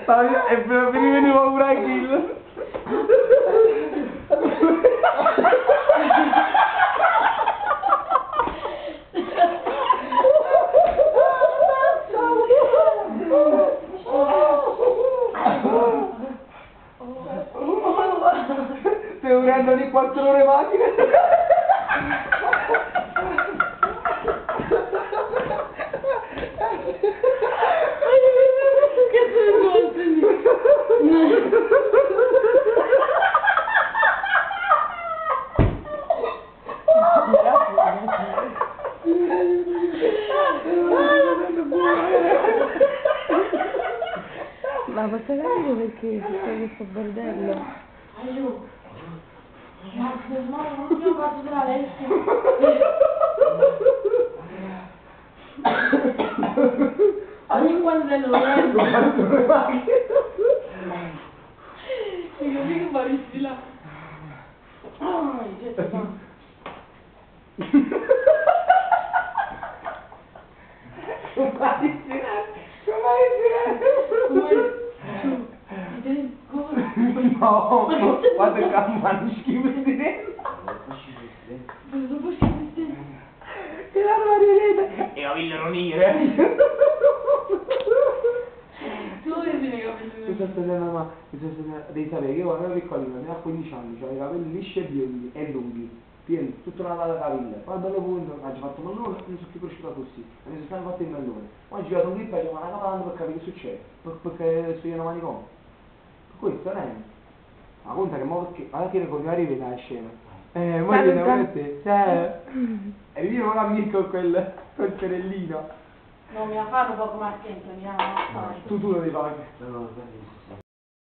E per venire paura ai kill. Stai urlando di 4 ore macchina. Ma posso capire perché c'è questo bordello? Aiuto! Grazie, non ti ho fatto per Alessia! Ogni quando te lo prendo! Mi capisco che farissi là! No, guarda che fanno schifo di dentro. Che la marionetta. E la vogliono unire. Tu che sei nei capelli? Devi sapere che io quando ero piccolino, fino a 15 anni, avevo i capelli lisci e biondi e lunghi, pieni, tutta una data capille. Quando dopo punto ho fatto un mallone, non sono più cresciuto così, mi sono sempre fatto il mallone. Poi ho girato un clip e ho una capanda per capire che succede, perché sono io manicomio. Questo è ma conta che mo perché alla fine continuare a rivedere la scena. Mo viene pure te. Cioè. E io non la mi con quel pennellino. No, mi la fanno poco ma attento, mi la fanno. Tu lo devi fare. No, no,